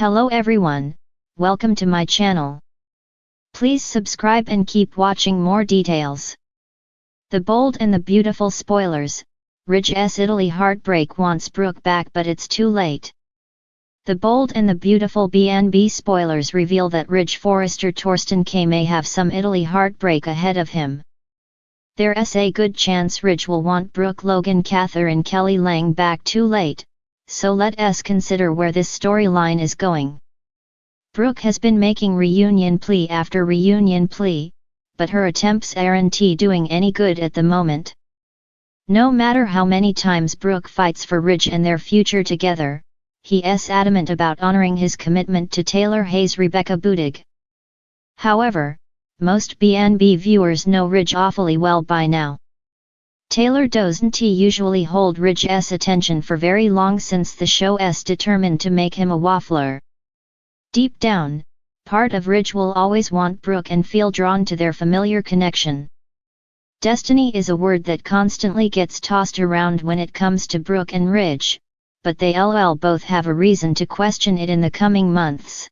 Hello everyone, welcome to my channel. Please subscribe and keep watching more details. The bold and the beautiful spoilers. Ridge's Italy Heartbreak wants Brooke back but it's too late. The bold and the beautiful B&B spoilers reveal that Ridge Forrester Torsten K may have some Italy heartbreak ahead of him. There's a good chance Ridge will want Brooke Logan Catherine Kelly Lang back too late, so let us consider where this storyline is going. Brooke has been making reunion plea after reunion plea, but her attempts aren't doing any good at the moment. No matter how many times Brooke fights for Ridge and their future together, he's adamant about honoring his commitment to Taylor Hayes' Rebecca Budig. However, most B&B viewers know Ridge awfully well by now. Taylor doesn't usually hold Ridge's attention for very long since the show's determined to make him a waffler. Deep down, part of Ridge will always want Brooke and feel drawn to their familiar connection. Destiny is a word that constantly gets tossed around when it comes to Brooke and Ridge, but they both have a reason to question it in the coming months.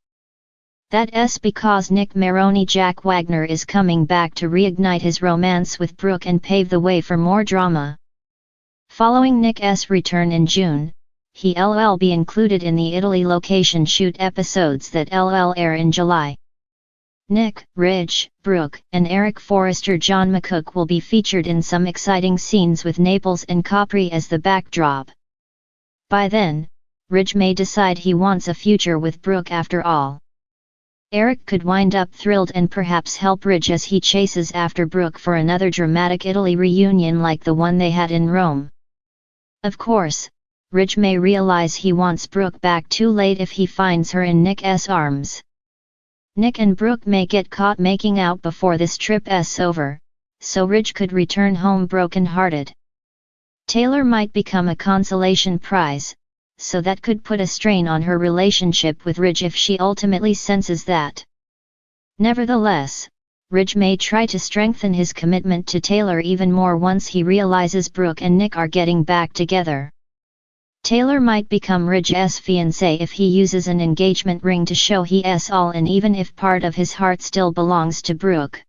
That's because Nick Maroney Jack Wagner is coming back to reignite his romance with Brooke and pave the way for more drama. Following Nick's return in June, he'll be included in the Italy location shoot episodes that air in July. Nick, Ridge, Brooke, and Eric Forrester John McCook will be featured in some exciting scenes with Naples and Capri as the backdrop. By then, Ridge may decide he wants a future with Brooke after all. Eric could wind up thrilled and perhaps help Ridge as he chases after Brooke for another dramatic Italy reunion like the one they had in Rome. Of course, Ridge may realize he wants Brooke back too late if he finds her in Nick's arms. Nick and Brooke may get caught making out before this trip's over, so Ridge could return home broken-hearted. Taylor might become a consolation prize, so that could put a strain on her relationship with Ridge if she ultimately senses that. Nevertheless, Ridge may try to strengthen his commitment to Taylor even more once he realizes Brooke and Nick are getting back together. Taylor might become Ridge's fiancé if he uses an engagement ring to show he's all in, even if part of his heart still belongs to Brooke.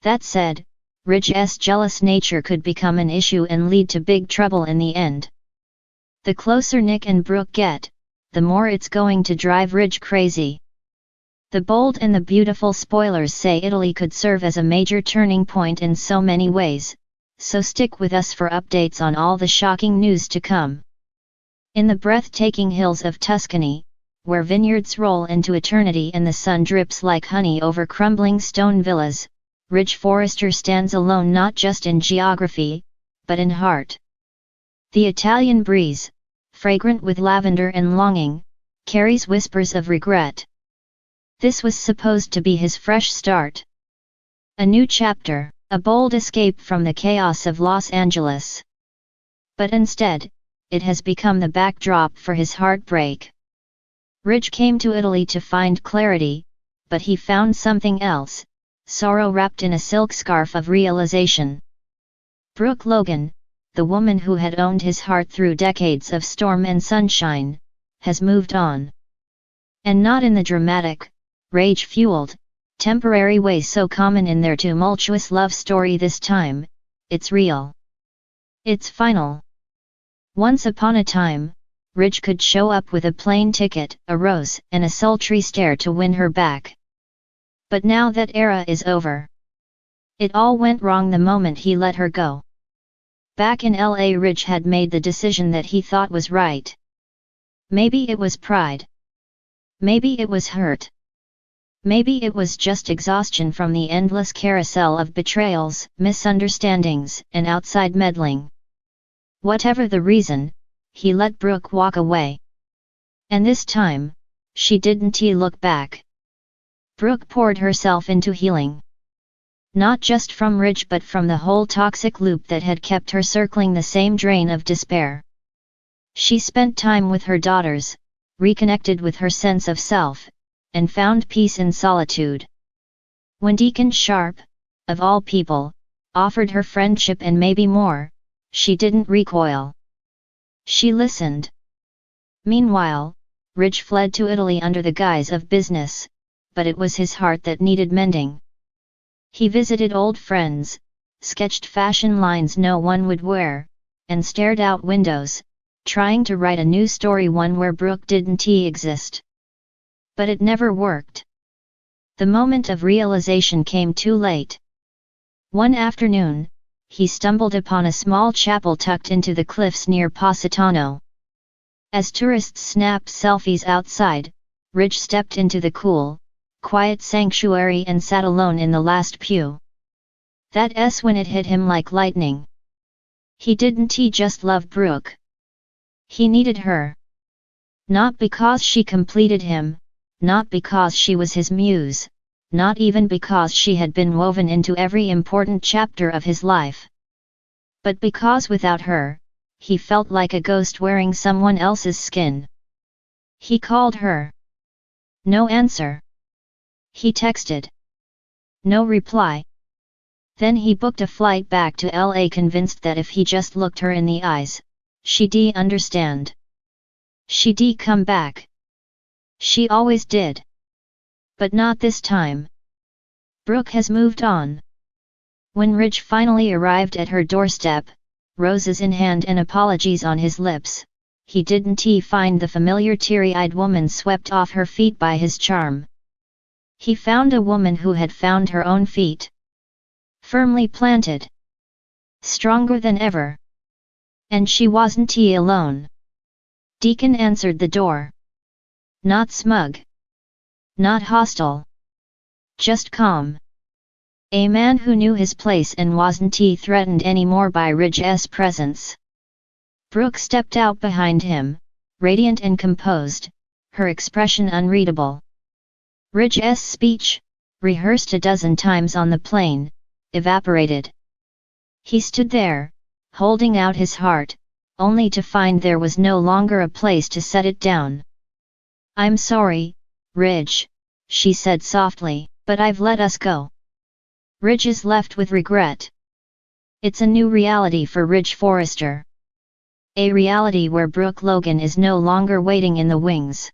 That said, Ridge's jealous nature could become an issue and lead to big trouble in the end. The closer Nick and Brooke get, the more it's going to drive Ridge crazy. The bold and the beautiful spoilers say Italy could serve as a major turning point in so many ways, so stick with us for updates on all the shocking news to come. In the breathtaking hills of Tuscany, where vineyards roll into eternity and the sun drips like honey over crumbling stone villas, Ridge Forrester stands alone not just in geography, but in heart. The Italian breeze, fragrant with lavender and longing, carries whispers of regret. This was supposed to be his fresh start. A new chapter, a bold escape from the chaos of Los Angeles. But instead, it has become the backdrop for his heartbreak. Ridge came to Italy to find clarity, but he found something else, sorrow wrapped in a silk scarf of realization. Brooke Logan, the woman who had owned his heart through decades of storm and sunshine, has moved on. And not in the dramatic, rage-fueled, temporary way so common in their tumultuous love story this time, it's real. It's final. Once upon a time, Ridge could show up with a plane ticket, a rose, and a sultry stare to win her back. But now that era is over. It all went wrong the moment he let her go. Back in LA, Ridge had made the decision that he thought was right. Maybe it was pride. Maybe it was hurt. Maybe it was just exhaustion from the endless carousel of betrayals, misunderstandings, and outside meddling. Whatever the reason, he let Brooke walk away. And this time, she didn't look back. Brooke poured herself into healing. Not just from Ridge but from the whole toxic loop that had kept her circling the same drain of despair. She spent time with her daughters, reconnected with her sense of self, and found peace in solitude. When Deacon Sharp, of all people, offered her friendship and maybe more, she didn't recoil. She listened. Meanwhile, Ridge fled to Italy under the guise of business, but it was his heart that needed mending. He visited old friends, sketched fashion lines no one would wear, and stared out windows, trying to write a new story, one where Brooke didn't exist. But it never worked. The moment of realization came too late. One afternoon, he stumbled upon a small chapel tucked into the cliffs near Positano. As tourists snapped selfies outside, Ridge stepped into the cool, quiet sanctuary and sat alone in the last pew. That's when it hit him like lightning. He didn't just love Brooke. He needed her. Not because she completed him, not because she was his muse, not even because she had been woven into every important chapter of his life. But because without her, he felt like a ghost wearing someone else's skin. He called her. No answer. He texted. No reply. Then he booked a flight back to LA, convinced that if he just looked her in the eyes, she'd understand. She'd come back. She always did. But not this time. Brooke has moved on. When Ridge finally arrived at her doorstep, roses in hand and apologies on his lips, he didn't find the familiar teary-eyed woman swept off her feet by his charm. He found a woman who had found her own feet. Firmly planted. Stronger than ever. And she wasn't alone. Deacon answered the door. Not smug. Not hostile. Just calm. A man who knew his place and wasn't threatened anymore by Ridge's presence. Brooke stepped out behind him, radiant and composed, her expression unreadable. Ridge's speech, rehearsed a dozen times on the plane, evaporated. He stood there, holding out his heart, only to find there was no longer a place to set it down. I'm sorry, Ridge, she said softly, but I've let us go. Ridge is left with regret. It's a new reality for Ridge Forrester. A reality where Brooke Logan is no longer waiting in the wings.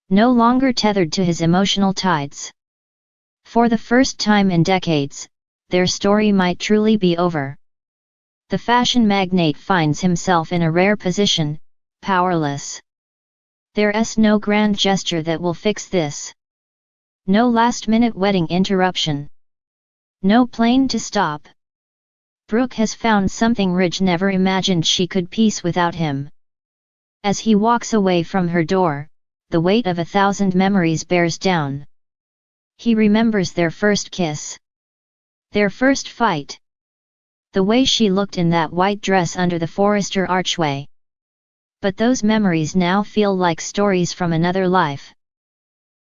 No longer tethered to his emotional tides. For the first time in decades, their story might truly be over. The fashion magnate finds himself in a rare position, powerless. There's no grand gesture that will fix this. No last-minute wedding interruption. No plane to stop. Brooke has found something Ridge never imagined she could piece without him. As he walks away from her door, the weight of 1,000 memories bears down. He remembers their first kiss. Their first fight. The way she looked in that white dress under the Forrester archway. But those memories now feel like stories from another life.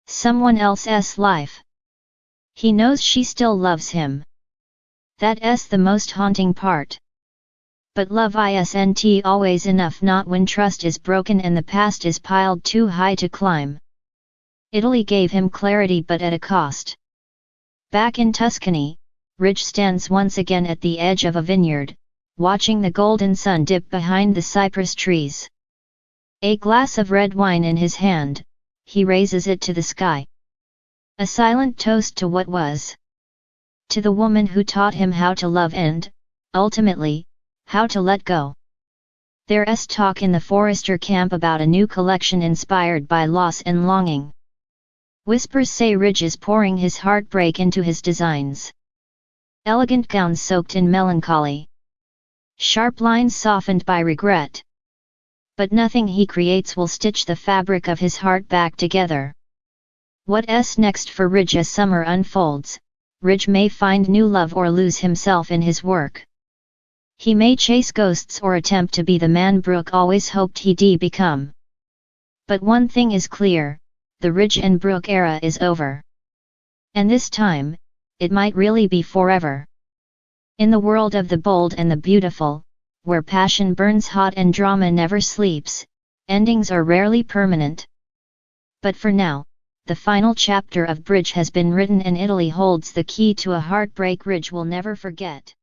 Someone else's life. He knows she still loves him. That's the most haunting part. But love isn't always enough, not when trust is broken and the past is piled too high to climb. Italy gave him clarity, but at a cost. Back in Tuscany, Ridge stands once again at the edge of a vineyard, watching the golden sun dip behind the cypress trees. A glass of red wine in his hand, he raises it to the sky. A silent toast to what was. To the woman who taught him how to love and, ultimately, how to let go. There's talk in the Forrester camp about a new collection inspired by loss and longing. Whispers say Ridge is pouring his heartbreak into his designs. Elegant gowns soaked in melancholy. Sharp lines softened by regret. But nothing he creates will stitch the fabric of his heart back together. What's next for Ridge as summer unfolds? Ridge may find new love or lose himself in his work. He may chase ghosts or attempt to be the man Brooke always hoped he'd become. But one thing is clear, the Ridge and Brooke era is over. And this time, it might really be forever. In the world of the bold and the beautiful, where passion burns hot and drama never sleeps, endings are rarely permanent. But for now, the final chapter of Bridge has been written and Italy holds the key to a heartbreak Ridge will never forget.